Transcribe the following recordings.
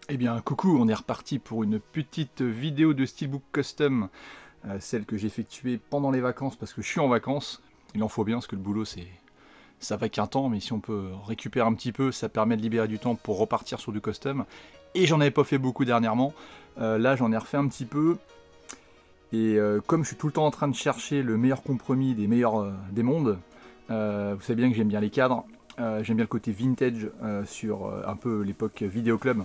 Eh bien coucou, on est reparti pour une petite vidéo de Steelbook Custom, celle que j'ai effectuée pendant les vacances parce que je suis en vacances. Il en faut bien parce que le boulot ça va qu'un temps, mais si on peut récupérer un petit peu, ça permet de libérer du temps pour repartir sur du custom. Et j'en avais pas fait beaucoup dernièrement, là j'en ai refait un petit peu. Et comme je suis tout le temps en train de chercher le meilleur compromis des meilleurs des mondes, vous savez bien que j'aime bien les cadres, j'aime bien le côté vintage sur un peu l'époque vidéoclub.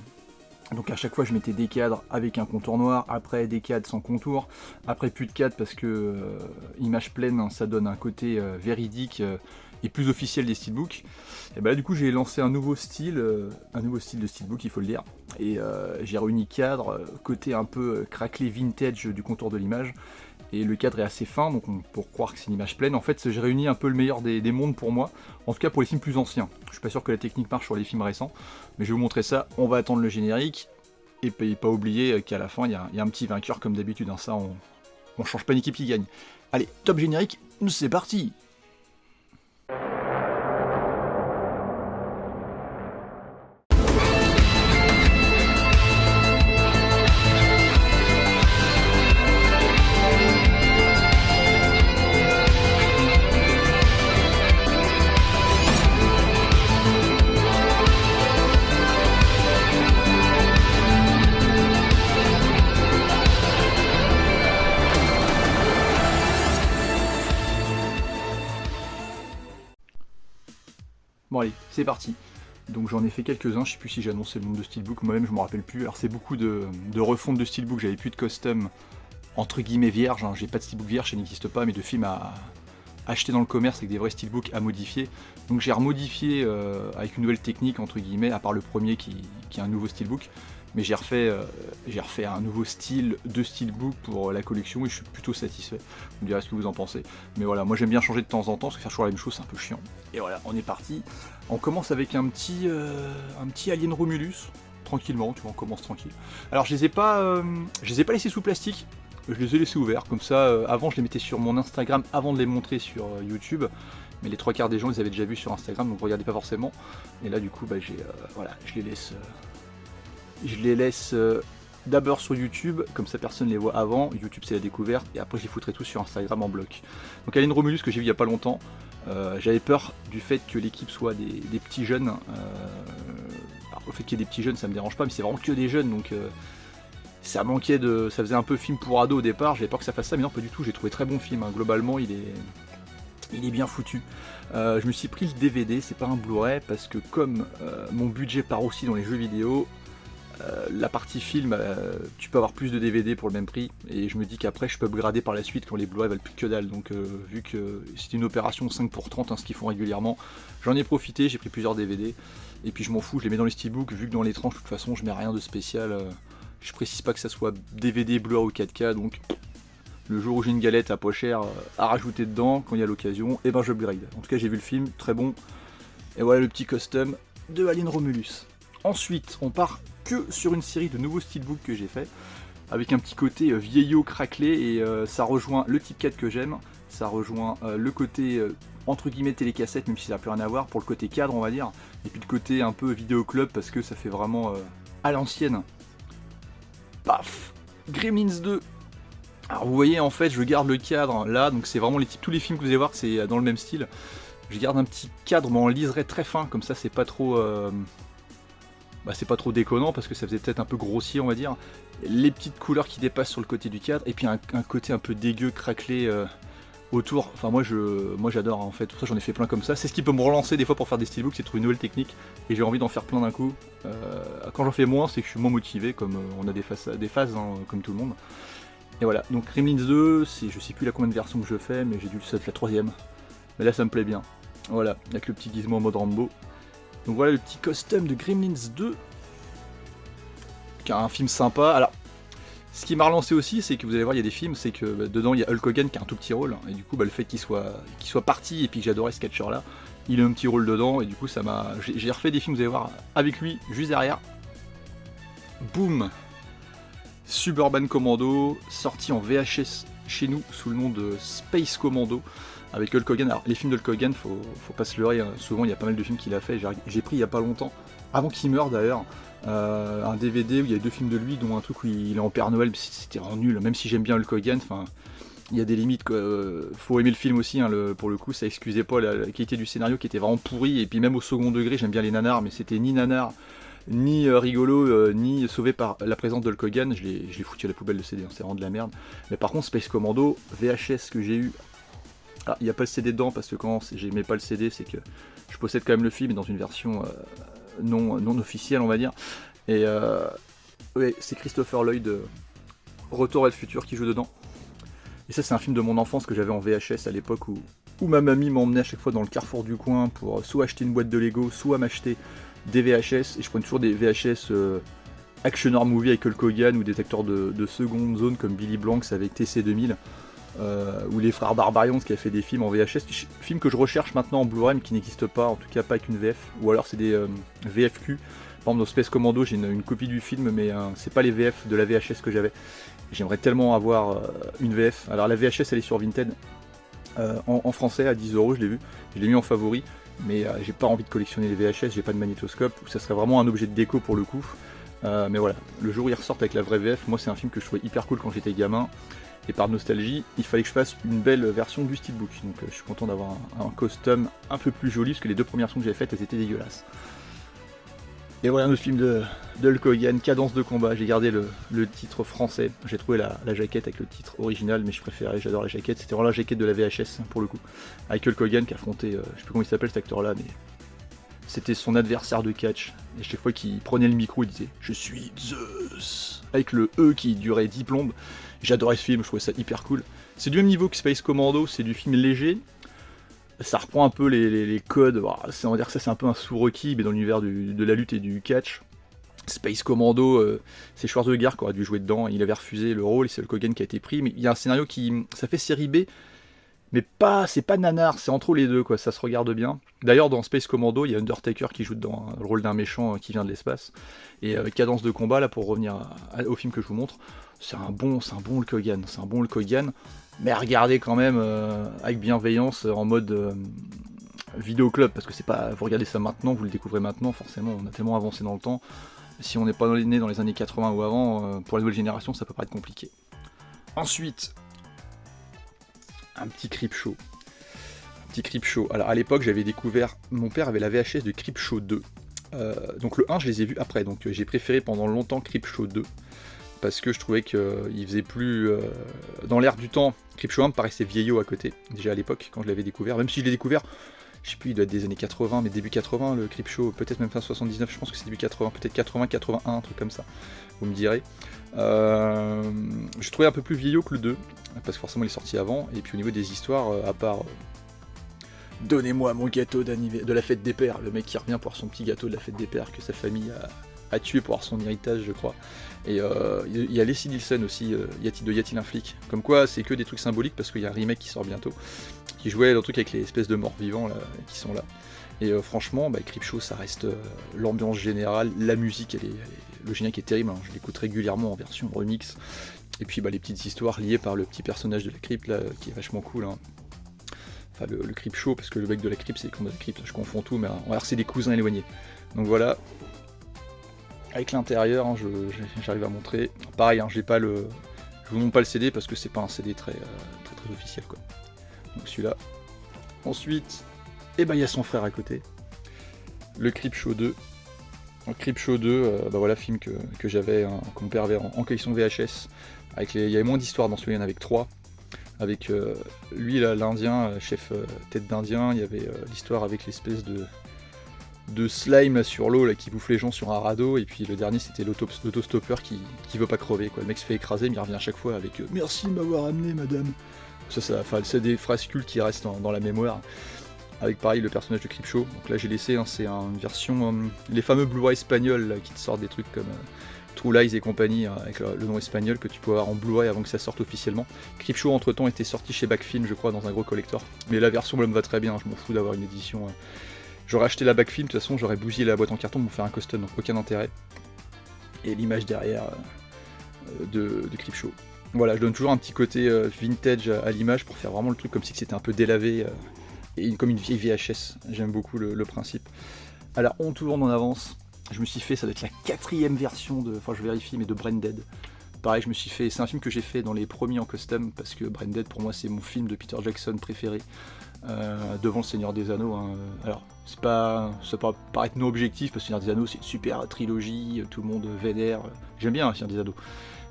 Donc à chaque fois je mettais des cadres avec un contour noir, après des cadres sans contour, après plus de cadres parce que image pleine, hein, ça donne un côté véridique et plus officiel des steelbooks. Et bah là du coup j'ai lancé un nouveau style de steelbook, il faut le dire. Et j'ai réuni cadre, côté un peu craquelé vintage du contour de l'image. Et le cadre est assez fin, donc pour croire que c'est une image pleine. En fait, j'ai réuni un peu le meilleur des mondes pour moi, en tout cas pour les films plus anciens. Je suis pas sûr que la technique marche sur les films récents, mais je vais vous montrer ça. On va attendre le générique, et pas oublier qu'à la fin, il y a un petit vainqueur comme d'habitude. Hein. Ça, on change pas une équipe qui gagne. Allez, top générique, c'est parti! Bon allez, c'est parti. Donc j'en ai fait quelques-uns, je sais plus si j'ai annoncé le nombre de steelbook, moi-même je me rappelle plus. Alors c'est beaucoup de refonte de steelbook, j'avais plus de custom entre guillemets vierge, hein. J'ai pas de steelbook vierge, ça n'existe pas, mais de films à acheter dans le commerce avec des vrais steelbooks à modifier. Donc j'ai remodifié avec une nouvelle technique entre guillemets, à part le premier qui est un nouveau steelbook. Mais j'ai refait un nouveau style de steelbook pour la collection et je suis plutôt satisfait. Vous me direz ce que vous en pensez. Mais voilà, moi j'aime bien changer de temps en temps, parce que faire toujours la même chose c'est un peu chiant. Et voilà, on est parti. On commence avec un petit Alien Romulus, tranquillement, tu vois, on commence tranquille. Alors je les ai pas laissés sous plastique, je les ai laissés ouverts, comme ça, avant je les mettais sur mon Instagram avant de les montrer sur YouTube. Mais les trois quarts des gens les avaient déjà vus sur Instagram, donc regardez pas forcément. Et là du coup, bah, voilà, je les laisse d'abord sur YouTube, comme ça personne les voit avant. YouTube c'est la découverte, et après je les foutrai tous sur Instagram en bloc. Donc Alien Romulus que j'ai vu il y a pas longtemps, j'avais peur du fait que l'équipe soit des petits jeunes. Alors, le fait qu'il y ait des petits jeunes ça me dérange pas, mais c'est vraiment que des jeunes, donc ça faisait un peu film pour ado au départ. J'avais peur que ça fasse ça, mais non pas du tout. J'ai trouvé très bon film, hein. Globalement il est bien foutu. Je me suis pris le DVD, c'est pas un Blu-ray, parce que comme mon budget part aussi dans les jeux vidéo, la partie film, tu peux avoir plus de DVD pour le même prix, et je me dis qu'après je peux upgrader par la suite quand les Blu-ray valent plus que dalle. Donc vu que c'était une opération 5 pour 30, hein, ce qu'ils font régulièrement, j'en ai profité, j'ai pris plusieurs DVD, et puis je m'en fous, je les mets dans les steelbooks, vu que dans les tranches de toute façon je mets rien de spécial, je précise pas que ça soit DVD, Blu-ray ou 4K, donc le jour où j'ai une galette à pas cher à rajouter dedans, quand il y a l'occasion, et ben je upgrade. En tout cas j'ai vu le film, très bon, et voilà le petit custom de Alien Romulus. Ensuite, on part que sur une série de nouveaux steelbooks que j'ai fait, avec un petit côté vieillot craquelé, et ça rejoint le type 4 que j'aime, ça rejoint le côté entre guillemets télécassette, même si ça n'a plus rien à voir, pour le côté cadre on va dire, et puis le côté un peu vidéoclub, parce que ça fait vraiment à l'ancienne. Paf, Gremlins 2. Alors vous voyez, en fait je garde le cadre là, donc c'est vraiment tous les films que vous allez voir que c'est dans le même style. Je garde un petit cadre mais en liseré très fin, comme ça c'est pas trop c'est pas trop déconnant, parce que ça faisait peut-être un peu grossier on va dire. Les petites couleurs qui dépassent sur le côté du cadre, et puis un côté un peu dégueu, craquelé autour. Enfin moi j'adore, hein, en fait, pour ça j'en ai fait plein comme ça. C'est ce qui peut me relancer des fois pour faire des steelbooks, c'est de trouver une nouvelle technique, et j'ai envie d'en faire plein d'un coup. Quand j'en fais moins, c'est que je suis moins motivé, comme on a des phases hein, comme tout le monde. Et voilà, donc Gremlins 2, je sais plus la combien de versions que je fais, mais j'ai dû le la troisième. Mais là ça me plaît bien. Voilà, avec le petit gizmo en mode Rambo. Donc voilà le petit custom de Gremlins 2, qui a un film sympa. Alors, ce qui m'a relancé aussi, c'est que vous allez voir, il y a des films, c'est que dedans il y a Hulk Hogan qui a un tout petit rôle, et du coup le fait qu'il soit parti, et puis que j'adorais ce catcheur là, il a un petit rôle dedans, et du coup ça m'a... J'ai refait des films, vous allez voir, avec lui, juste derrière. Boum, Suburban Commando, sorti en VHS chez nous sous le nom de Space Commando, avec Hulk Hogan. Alors les films d'Hulk Hogan, faut pas se leurrer, hein. Souvent il y a pas mal de films qu'il a fait, j'ai pris il y a pas longtemps, avant qu'il meure d'ailleurs, un DVD où il y a 2 films de lui, dont un truc où il est en Père Noël, mais c'était vraiment nul, même si j'aime bien Hulk Hogan, enfin, il y a des limites, quoi. Faut aimer le film aussi, hein, pour le coup, ça excusait pas la qualité du scénario qui était vraiment pourri, et puis même au second degré, j'aime bien les nanars, mais c'était ni nanar, ni rigolo, ni sauvé par la présence de Hulk Hogan, je l'ai foutu à la poubelle de CD, hein, c'est vraiment de la merde. Mais par contre, Space Commando, VHS que j'ai eu, ah, il n'y a pas le CD dedans, parce que quand j'aimais pas le CD, c'est que je possède quand même le film, mais dans une version non officielle, on va dire. Et ouais, c'est Christopher Lloyd, Retour à le futur, qui joue dedans. Et ça, c'est un film de mon enfance que j'avais en VHS à l'époque où ma mamie m'emmenait à chaque fois dans le carrefour du coin pour soit acheter une boîte de Lego, soit m'acheter des VHS. Et je prenais toujours des VHS Action Horror Movie avec Hulk Hogan ou des acteurs de seconde zone comme Billy Blanks avec TC2000. Ou les frères Barbarians qui a fait des films en VHS, films que je recherche maintenant en Blu-ray mais qui n'existent pas, en tout cas pas avec une VF, ou alors c'est des VFQ. Par exemple dans Space Commando j'ai une copie du film mais c'est pas les VF de la VHS que j'avais. J'aimerais tellement avoir une VF. Alors la VHS elle est sur Vinted en français à 10€, je l'ai vu, je l'ai mis en favori, mais j'ai pas envie de collectionner les VHS, j'ai pas de magnétoscope, ça serait vraiment un objet de déco pour le coup. Mais voilà, le jour où ils ressortent avec la vraie VF, moi c'est un film que je trouvais hyper cool quand j'étais gamin. Et par nostalgie, il fallait que je fasse une belle version du steelbook. Donc je suis content d'avoir un custom un peu plus joli, parce que les 2 premières versions que j'avais faites, elles étaient dégueulasses. Et voilà un autre film de Hulk Hogan, Cadence de combat. J'ai gardé le titre français. J'ai trouvé la jaquette avec le titre original, mais je préférais, j'adore la jaquette. C'était vraiment la jaquette de la VHS, pour le coup. Avec Hulk Hogan qui affrontait, je sais plus comment il s'appelle cet acteur-là, mais c'était son adversaire de catch. Et chaque fois qu'il prenait le micro, il disait « Je suis Zeus !» avec le E qui durait 10 plombes. J'adorais ce film, je trouvais ça hyper cool. C'est du même niveau que Space Commando, c'est du film léger. Ça reprend un peu les codes, on va dire que ça c'est un peu un sous-Rocky, mais dans l'univers de la lutte et du catch. Space Commando, c'est Schwarzenegger qui aurait dû jouer dedans, il avait refusé le rôle, et c'est Hulk Hogan qui a été pris, mais il y a un scénario ça fait série B, mais c'est pas nanar, c'est entre les deux, quoi, ça se regarde bien. D'ailleurs, dans Space Commando, il y a Undertaker qui joue dedans, le rôle d'un méchant qui vient de l'espace. Et Cadence de combat, là, pour revenir au film que je vous montre, c'est un bon Hulk Hogan, mais à regarder quand même avec bienveillance, en mode vidéo club, parce que c'est pas, vous regardez ça maintenant, vous le découvrez maintenant, forcément, on a tellement avancé dans le temps. Si on n'est pas né dans les années 80 ou avant, pour la nouvelle génération, ça peut paraître compliqué. Ensuite, un petit Creepshow. Alors à l'époque, j'avais découvert, mon père avait la VHS de Creepshow 2. Donc le 1, je les ai vus après, donc j'ai préféré pendant longtemps Creepshow 2. Parce que je trouvais qu'il faisait plus... dans l'air du temps, Creepshow 1 me paraissait vieillot à côté, déjà à l'époque, quand je l'avais découvert. Même si je l'ai découvert, je sais plus, il doit être des années 80, mais début 80, le Creepshow, peut-être même fin 79, je pense que c'est début 80, peut-être 80, 81, un truc comme ça, vous me direz. Je trouvais un peu plus vieillot que le 2, parce que forcément il est sorti avant, et puis au niveau des histoires, à part... Donnez-moi mon gâteau de la fête des pères, le mec qui revient pour son petit gâteau de la fête des pères que sa famille a tué pour avoir son héritage, je crois. Et il y a Leslie Nielsen aussi, Y a-t-il un flic? Comme quoi, c'est que des trucs symboliques parce qu'il y a un remake qui sort bientôt, qui jouait le truc avec les espèces de morts vivants là, qui sont là. Et franchement, Creepshow, ça reste l'ambiance générale, la musique, le générique est terrible, hein, je l'écoute régulièrement en version remix. Et puis les petites histoires liées par le petit personnage de la crypte là, qui est vachement cool. Hein. Enfin, le Creepshow, parce que le mec de la crypte, c'est le con de la crypte, je confonds tout, mais on va dire c'est des cousins éloignés. Donc voilà. Avec l'intérieur, hein, j'arrive à montrer. Pareil, hein, je vous montre pas le CD parce que c'est pas un CD très officiel, quoi. Donc celui-là. Ensuite, il y a son frère à côté. Le Creepshow 2. Creepshow 2, voilà, film que j'avais, que mon père avait en collection VHS. Il y avait moins d'histoires dans celui-là, il y en avait 3. Avec lui, là, l'Indien, chef tête d'Indien, il y avait l'histoire avec l'espèce de slime là, sur l'eau là, qui bouffe les gens sur un radeau, et puis le dernier c'était l'autostoppeur qui veut pas crever, quoi. Le mec se fait écraser, mais il revient à chaque fois avec merci de m'avoir amené, madame. C'est des phrases cultes qui restent dans la mémoire. Avec pareil le personnage de Creepshow. Donc là j'ai laissé, hein, c'est une version, les fameux Blu-ray espagnols là, qui te sortent des trucs comme True Lies et compagnie, avec le nom espagnol que tu peux avoir en Blu-ray avant que ça sorte officiellement. Creepshow entre temps était sorti chez Backfilm, je crois, dans un gros collector. Mais la version me va très bien, je m'en fous d'avoir une édition. J'aurais acheté la Backfilm, de toute façon j'aurais bousillé la boîte en carton pour faire un custom, donc aucun intérêt. Et l'image derrière de Creepshow. Voilà, je donne toujours un petit côté vintage à l'image pour faire vraiment le truc comme si c'était un peu délavé, et comme une vieille VHS. J'aime beaucoup le principe. Alors on tourne en avance. Je me suis fait, ça doit être la 4e version de, enfin je vérifie, mais de Branded. Pareil, je me suis fait, c'est un film que j'ai fait dans les premiers en custom, parce que Branded pour moi c'est mon film de Peter Jackson préféré, devant le Seigneur des Anneaux. Hein. Alors, ça peut paraître non objectif, parce que le Seigneur des Anneaux c'est une super trilogie, tout le monde vénère, j'aime bien le Seigneur des Anneaux.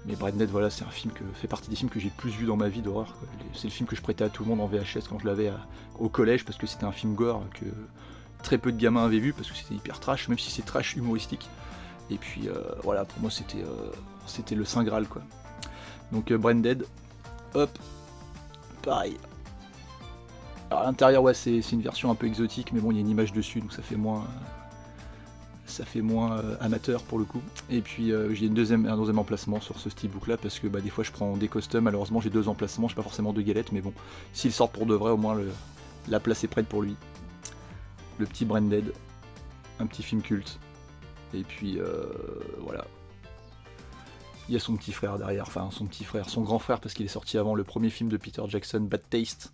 Mais Branded, voilà, c'est un film que fait partie des films que j'ai le plus vu dans ma vie d'horreur. C'est le film que je prêtais à tout le monde en VHS quand je l'avais au collège, parce que c'était un film gore que très peu de gamins avaient vu, parce que c'était hyper trash, même si c'est trash humoristique. Et puis voilà, pour moi c'était le Saint Graal quoi. Donc Branded, hop, pareil. Alors à l'intérieur, ouais, c'est une version un peu exotique, mais bon, il y a une image dessus, donc ça fait moins amateur pour le coup. Et puis j'ai un deuxième emplacement sur ce steelbook là, parce que des fois je prends des customs, malheureusement j'ai 2 emplacements, j'ai pas forcément 2 galettes, mais bon, s'il sort pour de vrai, au moins la place est prête pour lui. Le petit Branded, un petit film culte. Et puis voilà. Il y a son petit frère derrière, enfin son grand frère, parce qu'il est sorti avant le premier film de Peter Jackson, Bad Taste.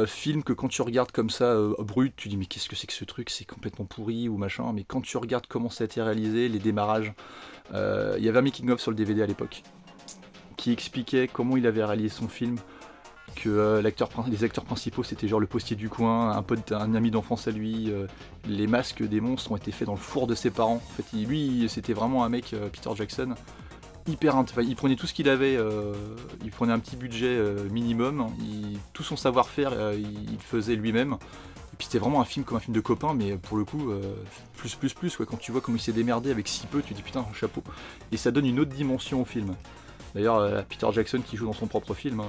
Film que quand tu regardes comme ça, brut, tu dis mais qu'est-ce que c'est que ce truc, c'est complètement pourri ou machin, mais quand tu regardes comment ça a été réalisé, les démarrages, il y avait un making of sur le DVD à l'époque, qui expliquait comment il avait réalisé son film, que les acteurs principaux c'était genre le postier du coin, un ami d'enfance à lui, les masques des monstres ont été faits dans le four de ses parents. En fait, lui c'était vraiment un mec, Peter Jackson, il prenait tout ce qu'il avait, il prenait un petit budget minimum, tout son savoir-faire il le faisait lui-même. Et puis c'était vraiment un film comme un film de copain, mais pour le coup, plus quoi. Quand tu vois comment il s'est démerdé avec si peu, tu te dis putain, chapeau. Et ça donne une autre dimension au film. D'ailleurs, Peter Jackson qui joue dans son propre film,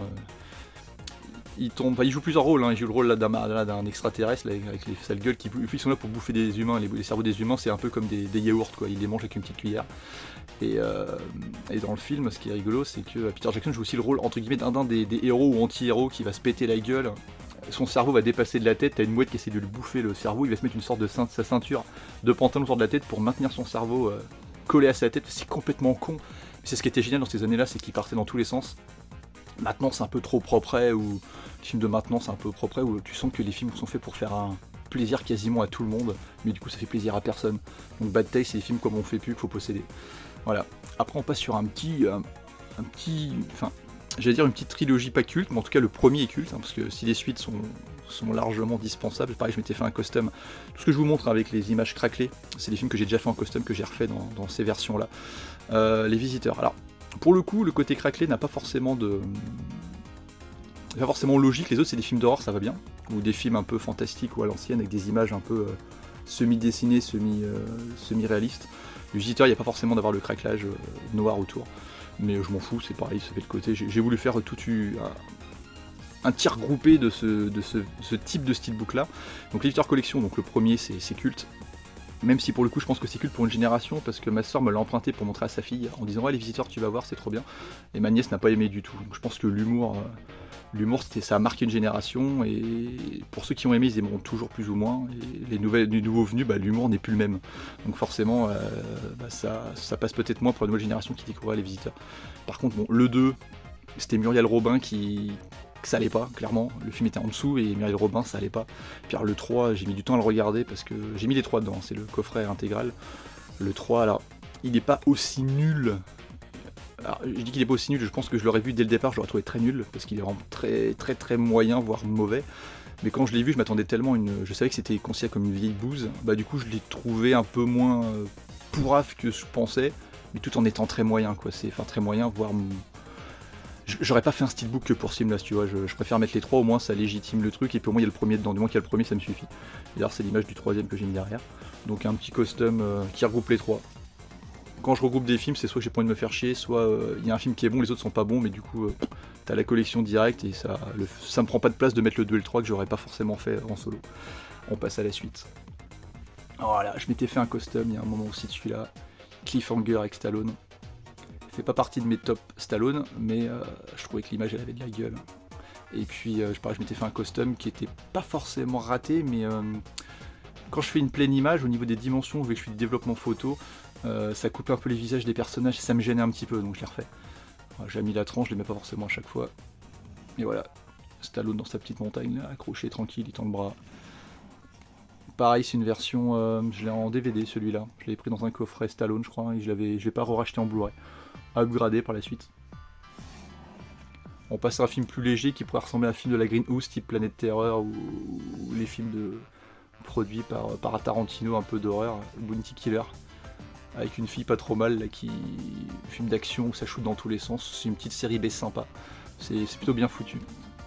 il joue plusieurs rôles, hein. Il joue le rôle d'un extraterrestre là, avec les sales gueules ils sont là pour bouffer des humains, les cerveaux des humains c'est un peu comme des yaourts quoi, il les mange avec une petite cuillère. Et dans le film, ce qui est rigolo, c'est que Peter Jackson joue aussi le rôle entre guillemets d'un des héros ou anti-héros qui va se péter la gueule. Son cerveau va dépasser de la tête, t'as une mouette qui essaie de lui bouffer le cerveau, il va se mettre une sorte de sa ceinture de pantalon autour de la tête pour maintenir son cerveau collé à sa tête. C'est complètement con. C'est ce qui était génial dans ces années-là, c'est qu'il partait dans tous les sens. Maintenant c'est un peu trop propre, ou les films de maintenant c'est un peu propre, où tu sens que les films sont faits pour faire un plaisir quasiment à tout le monde, mais du coup ça fait plaisir à personne. Donc Bad Taste c'est des films comme on fait plus qu'il faut posséder. Voilà. Après on passe sur j'allais dire une petite trilogie pas culte, mais en tout cas le premier est culte, hein, parce que si les suites sont largement dispensables, pareil je m'étais fait un custom. Tout ce que je vous montre avec les images craquelées, c'est des films que j'ai déjà fait en custom, que j'ai refait dans ces versions là. Les Visiteurs. Alors pour le coup, le côté craquelé n'a pas forcément logique. Les autres, c'est des films d'horreur, ça va bien, ou des films un peu fantastiques ou à l'ancienne avec des images un peu semi-dessinées, semi-réalistes. Le Visiteur, il n'y a pas forcément d'avoir le craquelage noir autour, mais je m'en fous, c'est pareil, ça fait de côté. J'ai voulu faire un tir groupé de ce type de steelbook là. Donc l'éditeur collection, donc le premier c'est culte. Même si pour le coup je pense que c'est culte pour une génération, parce que ma soeur me l'a emprunté pour montrer à sa fille en disant ouais les Visiteurs tu vas voir c'est trop bien, et ma nièce n'a pas aimé du tout. Donc je pense que l'humour ça a marqué une génération, et pour ceux qui ont aimé ils aimeront toujours plus ou moins, et les nouveaux venus, l'humour n'est plus le même, donc forcément ça passe peut-être moins pour la nouvelle génération qui découvrait les Visiteurs. Par contre bon, le 2 c'était Muriel Robin que ça allait pas, clairement, le film était en dessous et Muriel Robin ça allait pas. Puis alors le 3, j'ai mis du temps à le regarder parce que j'ai mis les 3 dedans, c'est le coffret intégral. Le 3, alors, il n'est pas aussi nul. Alors, je dis qu'il est pas aussi nul, je pense que je l'aurais vu dès le départ, je l'aurais trouvé très nul, parce qu'il est vraiment très très très moyen, voire mauvais. Mais quand je l'ai vu, je m'attendais tellement je savais que c'était considéré comme une vieille bouse, du coup je l'ai trouvé un peu moins pourrave que je pensais, mais tout en étant très moyen, quoi. Enfin très moyen, voire... J'aurais pas fait un steelbook que pour Seamless, tu vois, je préfère mettre les 3, au moins ça légitime le truc, et puis au moins il y a le premier dedans, du moins qu'il y a le premier ça me suffit. D'ailleurs c'est l'image du 3ème que j'ai mis derrière, donc un petit custom qui regroupe les 3. Quand je regroupe des films, c'est soit que j'ai pas envie de me faire chier, soit il y a un film qui est bon, les autres sont pas bons, mais du coup t'as la collection directe, et ça me prend pas de place de mettre le 2 et le 3 que j'aurais pas forcément fait en solo. On passe à la suite. Voilà, je m'étais fait un custom, il y a un moment aussi de celui-là, Cliffhanger avec Stallone. Fait pas partie de mes top Stallone, mais je trouvais que l'image elle avait de la gueule. Et puis je m'étais fait un custom qui était pas forcément raté, mais quand je fais une pleine image, au niveau des dimensions, vu que je fais du développement photo, ça coupe un peu les visages des personnages, et ça me gênait un petit peu, donc je l'ai refait. Voilà, j'ai mis la tranche, je les mets pas forcément à chaque fois. Et voilà, Stallone dans sa petite montagne, là, accroché, tranquille, il tend le bras. pareil, c'est une version, je l'ai en DVD celui-là. Je l'avais pris dans un coffret Stallone, je crois, et je l'ai pas re-racheté en Blu-ray. Upgradé par la suite. On passe à un film plus léger qui pourrait ressembler à un film de la Greenhouse, type Planète Terreur, ou les films produits par Tarantino, un peu d'horreur, Bounty Killer. Avec une fille pas trop mal, là, film d'action où ça shoot dans tous les sens. C'est une petite série B sympa. C'est plutôt bien foutu.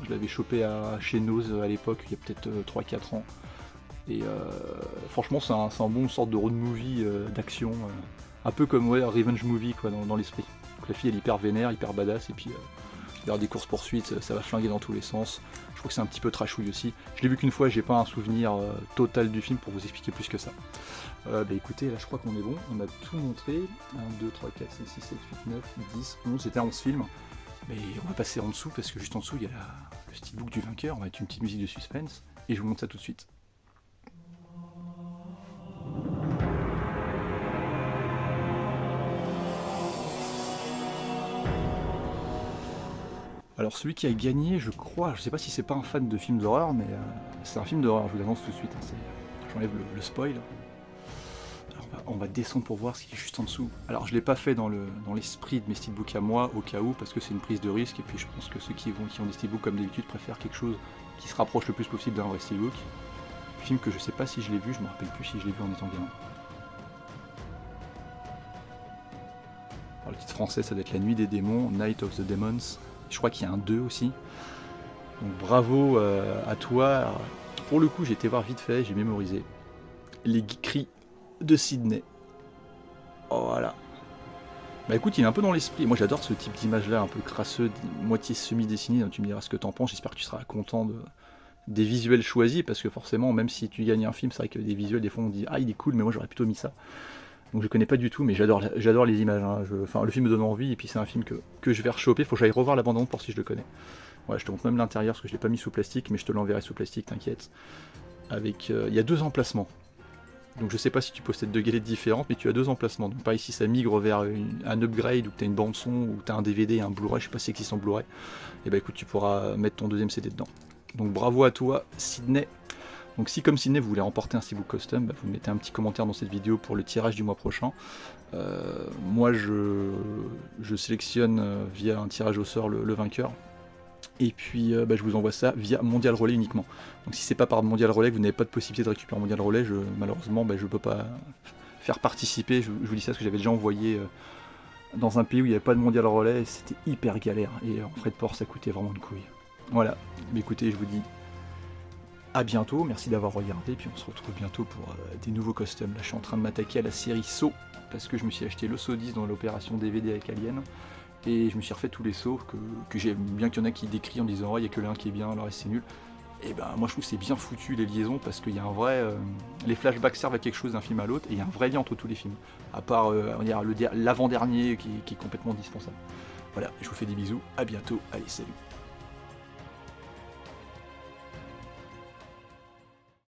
Je l'avais chopé chez Nose à l'époque, il y a peut-être 3-4 ans. Et franchement, c'est un bon sorte de road movie d'action. Un peu comme Revenge Movie quoi, dans l'esprit. Donc, la fille elle est hyper vénère, hyper badass, et puis il y aura des courses poursuites, ça va flinguer dans tous les sens. Je trouve que c'est un petit peu trashouille aussi. Je l'ai vu qu'une fois, j'ai pas un souvenir total du film pour vous expliquer plus que ça. Écoutez, là je crois qu'on est bon, on a tout montré. 1, 2, 3, 4, 5, 6, 7, 8, 9, 10, 11, c'était 11 films. Mais on va passer en dessous parce que juste en dessous il y a le steelbook du vainqueur, on va mettre une petite musique de suspense et je vous montre ça tout de suite. Alors celui qui a gagné, je crois, je sais pas si c'est pas un fan de films d'horreur, mais c'est un film d'horreur, je vous l'annonce tout de suite. J'enlève le spoil. Alors on va descendre pour voir ce qui est juste en dessous. Alors je l'ai pas fait dans l'esprit de mes steelbooks à moi, au cas où, parce que c'est une prise de risque, et puis je pense que ceux qui ont des steelbooks comme d'habitude préfèrent quelque chose qui se rapproche le plus possible d'un vrai steelbook. Film que je sais pas si je l'ai vu, je me rappelle plus si je l'ai vu en étant gamin. Alors le titre français ça doit être La Nuit des démons, Night of the Demons. Je crois qu'il y a un 2 aussi. Donc bravo à toi. Alors, pour le coup, j'ai été voir vite fait, j'ai mémorisé. Les cris de Sydney. Oh, voilà. Bah écoute, il est un peu dans l'esprit. Moi j'adore ce type d'image-là, un peu crasseux, moitié semi-dessiné. Tu me diras ce que t'en penses. J'espère que tu seras content des visuels choisis, parce que forcément, même si tu gagnes un film, c'est vrai que des visuels, des fois on dit ah il est cool, mais moi j'aurais plutôt mis ça. Donc je connais pas du tout, mais j'adore les images. Hein. Le film me donne envie, et puis c'est un film que je vais rechoper. Faut que j'aille revoir la bande-annonce pour si je le connais. Ouais, je te montre même l'intérieur, parce que je l'ai pas mis sous plastique, mais je te l'enverrai sous plastique, t'inquiète. Avec, il y a 2 emplacements. Donc je sais pas si tu possèdes 2 galettes différentes, mais tu as 2 emplacements. Donc par ici, ça migre vers un upgrade, où tu as une bande-son, où tu as un DVD et un Blu-ray, je sais pas si ça existe en Blu-ray. Et bah écoute, tu pourras mettre ton 2e CD dedans. Donc bravo à toi, Sydney. Donc si comme Sydney vous voulez remporter un steelbook custom, vous mettez un petit commentaire dans cette vidéo pour le tirage du mois prochain. Moi je sélectionne via un tirage au sort le vainqueur. Et puis je vous envoie ça via Mondial Relais uniquement. Donc si c'est pas par Mondial Relais que vous n'avez pas de possibilité de récupérer Mondial Relais, malheureusement je peux pas faire participer. Je vous dis ça parce que j'avais déjà envoyé dans un pays où il n'y avait pas de Mondial Relais et c'était hyper galère. Et en frais de port ça coûtait vraiment une couille. Voilà, mais écoutez, je vous dis à bientôt, merci d'avoir regardé, puis on se retrouve bientôt pour des nouveaux customs. Là je suis en train de m'attaquer à la série Saw, parce que je me suis acheté le Saw 10 dans l'opération DVD avec Alien, et je me suis refait tous les Saw, que j'aime bien qu'il y en a qui décrient en disant oh, il n'y a que l'un qui est bien, le reste c'est nul. Et ben moi je trouve que c'est bien foutu les liaisons, parce qu'il y a un vrai... les flashbacks servent à quelque chose d'un film à l'autre, et il y a un vrai lien entre tous les films, à part l'avant-dernier qui est complètement indispensable. Voilà, je vous fais des bisous, à bientôt, allez salut.